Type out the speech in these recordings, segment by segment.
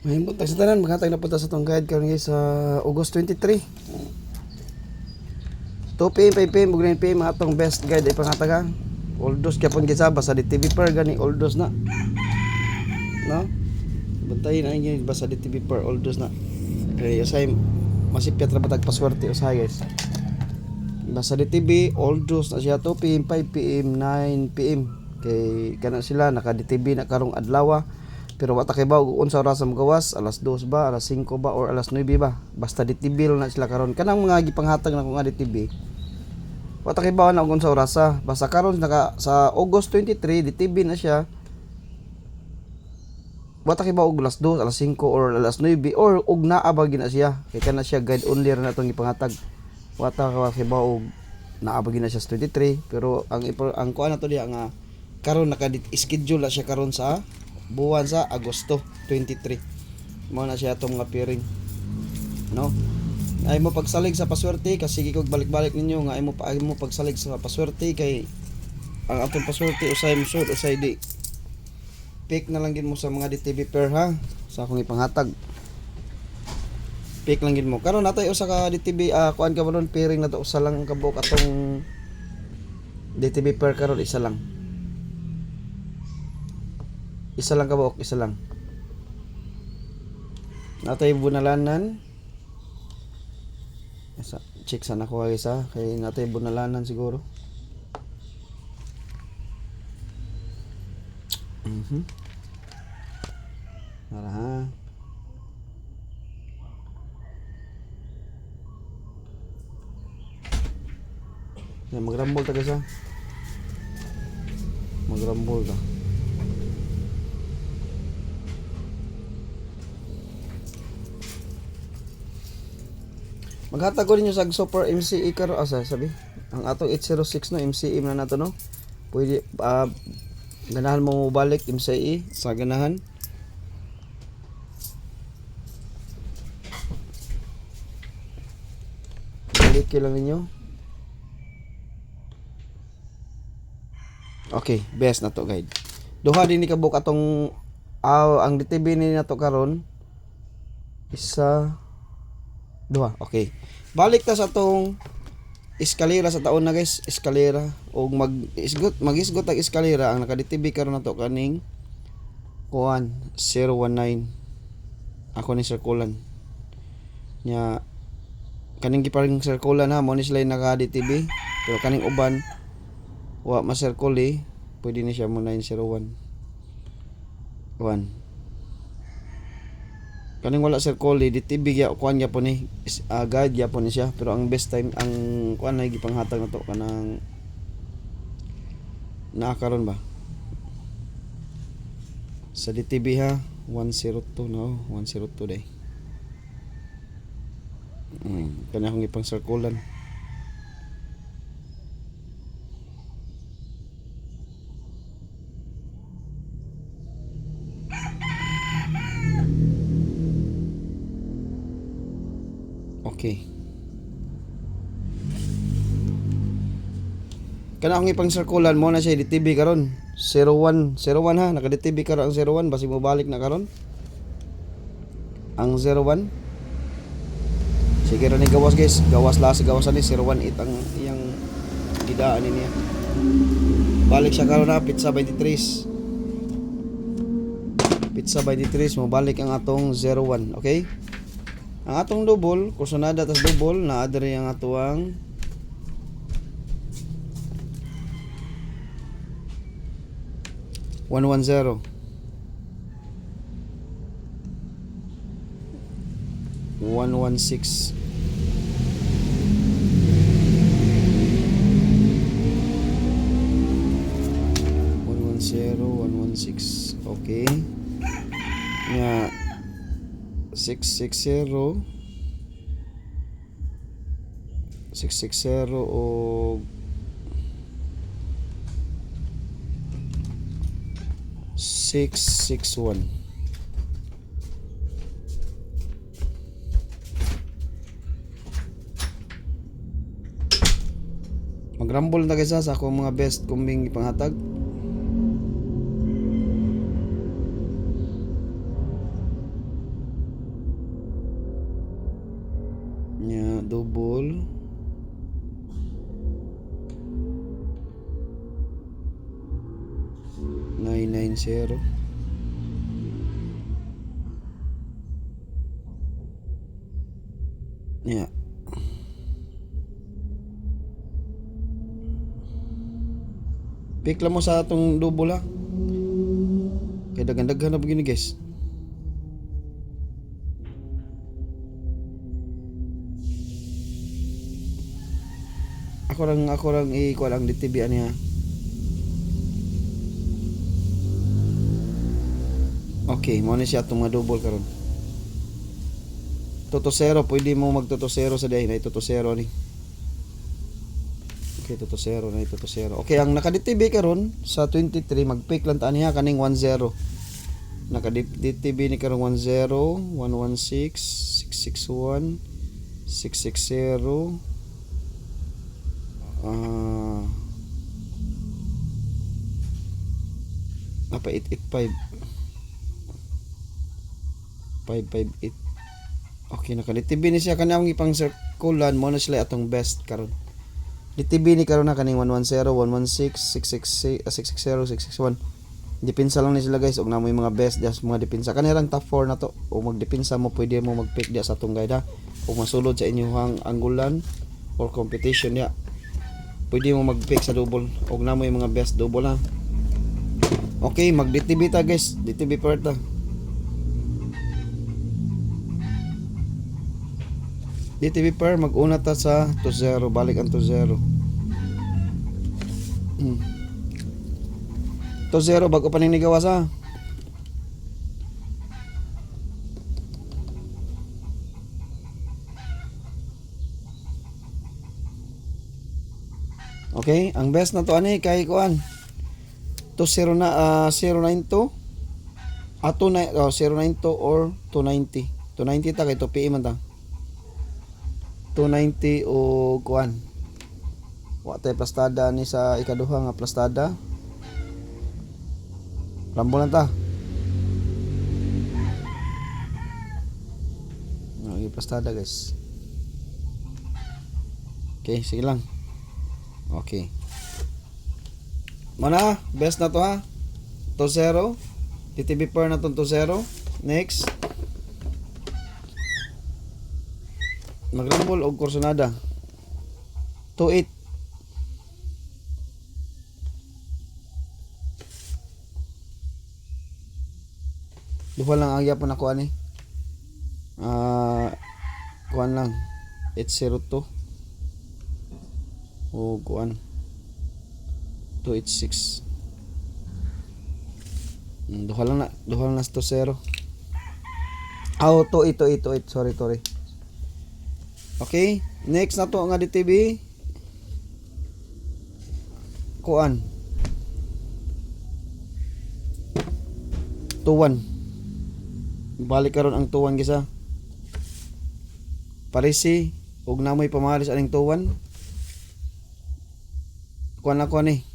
Mahimot sa tanan, maghatag na punta sa tong guide karon guys sa August 23. 2 PM, 5 PM, ug 9 PM atong best guide ay pangataga. Oldos gyapon gisaba sa DTV per gani oldos na. No? Bantayin ay gyud basta DTV per oldos na. Kay usay masipyat ra batag paswerte usay guys. Basta DTV oldos na siya 2 PM, 5 PM, 9 PM. Kay kana sila naka DTV na karong adlaw. Pero wata kay ba unsa oras sa magawas, alas 2 ba, alas 5 ba or alas 9 ba. Basta DTV na sila karon. Kanang mga gipanghatag na kung DTV. Wata kay ba na unsa oras sa. Basta karon naka sa August 23 DTV na siya. Wata kay ba og alas 2, alas 5 or alas 9 or og naa ba gina siya. Kay kana siya guide only ra natong gipanghatag. Wata kay ba og naa ba gina siya sa 23 pero ang kuan nato diha nga karon naka-schedule na siya karon sa buwan sa Agosto 23. Mao na siya atong mga pairing. No? Ay mo pagsalig sa paswerte kasi kog balik-balik ninyo nga ay mo pagsalig sa paswerte kay ang atong paswerte usay mo sud usay di. Pick na lang gid mo sa mga DTV pair ha sa akong ipanghatag. Pick lang gid mo. Karon natay usa ka DTV kuan ka bonon pairing na to usa lang kabuk atong DTV pair karon isa lang. Isa lang kabuok, isa lang. Natay bunalanan. Check sana ko guys ha. Kay natay bunalanan siguro. Tara ha. Magrambol ta guys ha. Magrambol ta. Maghatag ko ninyo sa super MCE karon asa sabi. Ang atong 806 no MCE na nato no. Pwede ganahan mo balik MCE sa ganahan. Balik lang ninyo. Okay, best na to guide. Duha din ni kabuk atong ang DTV ni nato karon isa duha. Okay. Balik ta sa tong eskalera sa taon na guys, eskalera og mag-isgot ang eskalera ang naka-DTV karon nato kaning kuan 019. Ako ni circulan. Nya kaning giparing circulan ha, mo ni sila naka-DTV pero kaning uban wa ma-circle pwede ni siya mo 901. Kaning wala circle DTV ya kuan ya po ni guide ya po ni siya pero ang best time ang kuan na gipanghatag na to kanang naakaron ba sa DTV ha 102 no 102 day. Kanya akong ipang circulan. Okay. Kana akong ipang circulan mo na siya DTV karon 01 ha naka DTV karon ang 01 basi mo balik na karon ang 01. Sige ra ni gawas guys, gawas la sa gawasan ni 018 ang iyang gidaan niya. Balik siya karon na pizza 23. Pizza 23 mo balik ang atong 01, okay? Ang atong double, kusonada tas double na adre ang atuang one 116 116 okay nga 660 o 661. Magrambol na kaysa sa akong mga best kumbing ipanghatag. double. Nine nine zero. Yeah. Pick lang mo sa atong double ha. Kaya daghan-daghan na begini guys. Ako lang ikuha lang DTB niya. Okay, mo na siya itong mga double karon. Toto 0, pwede mo magtoto 0 sa day na ito 0 ni. Okay, toto 0 na ito 0. Okay, ang naka-DTB karon sa 23 mag-pick lang ta niya kaning 10. Naka-DTB ni karon 10, 116, 661, 660. Apa 885 558. Okay, naka-DTB ni siya kanang ipang circulan mo na sila atong best karon. DTB ni karon na kaning 110, 116, 660, 661. Depensa lang ni sila guys, og na mo yung mga best just mga depensa. Kanirang top 4 na to. O magdepensa mo pwede mo mag-pick dia sa atong guide ha. Kung masulod sa inyong anggulan or competition ya. Pwede mo mag-pick sa double. Og na mo yung mga best double ha. Okay, mag-DTB ta guys. DTB per ta. DTB per mag-una ta sa 2-0. Balik ang 2-0. 2-0 bago pa ning gawas ha. Okay, ang best na to ani kay kuan. 2-0 na 092 092 or 290. 290 ta kay 2 man ta. 290 o kuan. Wa tay plastada ni sa ikaduha nga plastada. Rambo lang ta. Okay, plastada guys. Okay, sige lang. Okay. Mana, best na to ha. 2-0. TTB per na to 2-0. Next. Magrambol og kursonada. 2-8. Duha lang ang yapon ako ani. Kuan lang. 802. O kuan. 286. Duha lang na 2-0. 2-8. Sorry. Okay, next na to nga DTB. Kuan. 2-1. Balik karon ang 2-1 gisa. Parisi ug namoy pamahalis aning 2-1. Kuan na ko ni.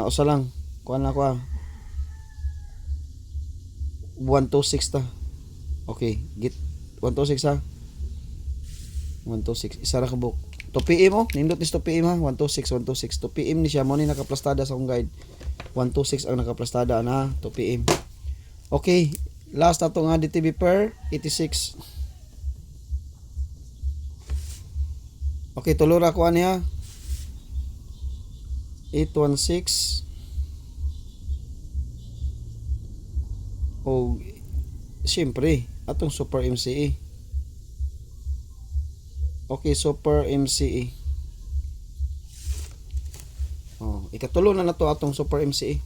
Usa lang. Kuan na ko. 126 ta. Okay, git 126 ha. 126 isa ra ka book. 2 PM oh, nindot ni 2 PM ha. 126 2 PM ni siya mo ni nakaplastada sa akong guide. 126 ang nakaplastada na 2 PM. Okay, last na to nga DTB per 86. Okay, tulura ko niya. 816. O siyempre, atong Super MCE. Okay, Super MCE. Oh, ikatulo na to atong Super MCE.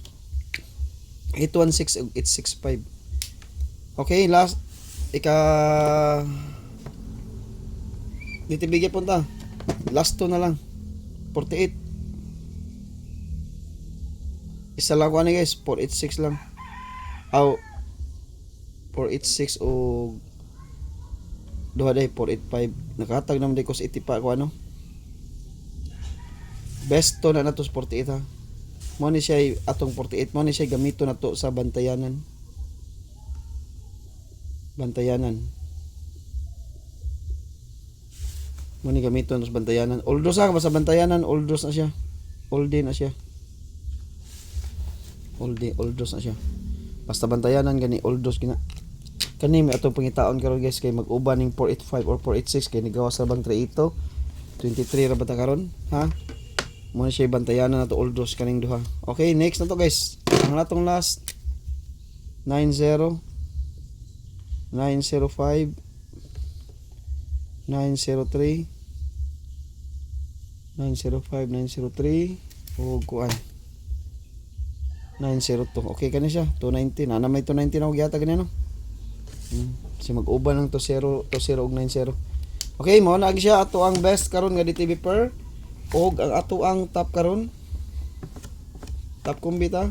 816 ug 865. Okay, last ditibigay punta. Last to na lang. 48. Isa lang ko ani guys, 486 lang. 486 o duha day 485. Nakatag naman day ko sa 80 pa ko ano. Best to na nato 48 ha. Mo ni siya atong 48 mo ni siya gamito na to sa bantayanan. Muni gamiton sa bantayanan. Oldos sa basta bantayanan, oldos na siya. Oldie na siya. Oldos na siya. Basta bantayanan gani oldos gina. Kani may atong pangitaon karon guys kay mag-uban ning 485 or 486 kay nigawas ra bang 38 23 ra ba ta karon, ha? Muna siya bantayanan nato oldos kaning duha. Okay, next na to guys. Ang natong last 90 905 903 905 903 o kuan 902. Okay kani siya 290 na may 290 na og yata gani no. Si mag-uban ng 20 ug 90. Okay, mao na siya ato ang best karon nga DTV per og ang ato ang top karon. Top kumbita.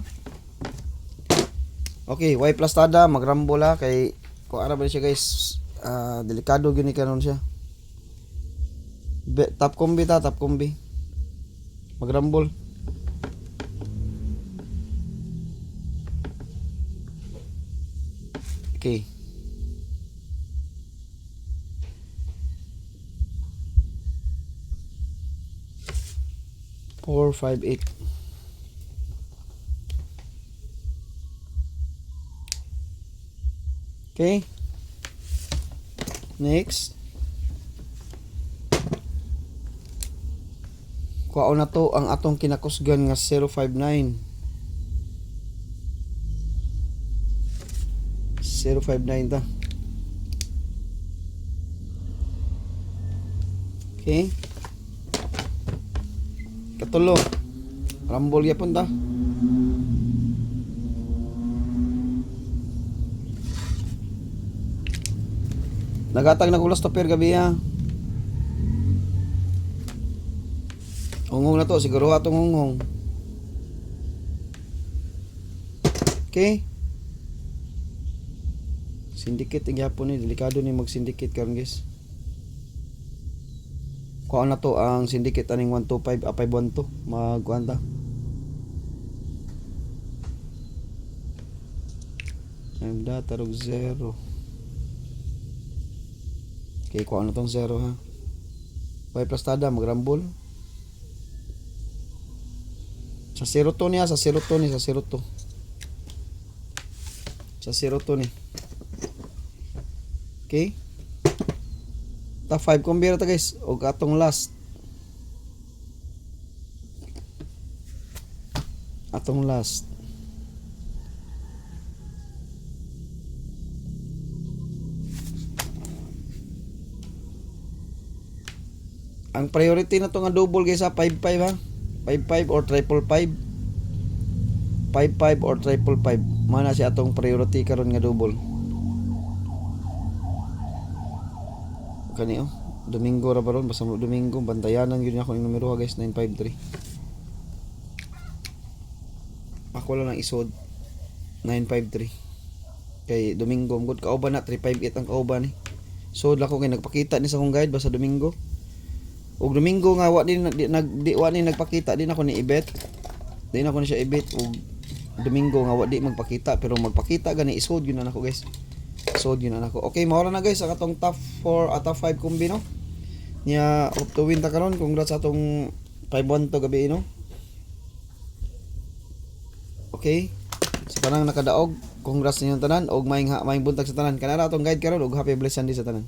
Okay, Y plastada magrambola kay ko ara ba siya guys. Delikado gyud ni karon siya. Top kumbita, top kumbi. Magrambol. Okay. Four, 5, 8. Okay. Next. Kuha na to ang atong kinakusgan nga 059. 059 ta. Okay. Katulo. Rambol yapon ta. Nagatag na kulas to per gabi ha. Ungong na to, siguro atong ungong. Okay. Syndicate ang yapon ni, delikado ni mag-syndicate karon guys. Kuha na to ang syndicate aning 125 512 magkuanta. Ang data rog 0. Okay, kuha na tong 0 ha. Y plastada magrambol. Sa 0 to niya, sa 0 to ni, sa 0 to. Sa 0 to ni. Okay. Ta 5 kumbira ta guys og atong last. Atong last. Ang priority na to nga double guys ha, 55 ha. 55 or 555. 55 or 555. Mana si atong priority karon nga double. Kani oh, Domingo ra baron, basta Domingo bantayanan gyud ako ning numero ha guys, 953. Ako lang ang isod 953. Kay Domingo gud kauban na 358 ang kauban ni. So lako kay nagpakita ni sa akong guide basta Domingo. Og Domingo nga wa din nagpakita din ako ni ibet. Di na ako ni siya ibet og Domingo nga wa di magpakita pero magpakita gani isod gyud na nako guys. So yun na ako. Okay, mawala na guys ang atong top 4 at top 5 kombi no. Nya up to win ta karon. Congrats sa atong 5-1 to gabi no. Okay. Sa tanang nakadaog, congrats ninyong tanan og maayong buntag sa tanan. Kanara atong guide karon og happy blessed Sunday sa tanan.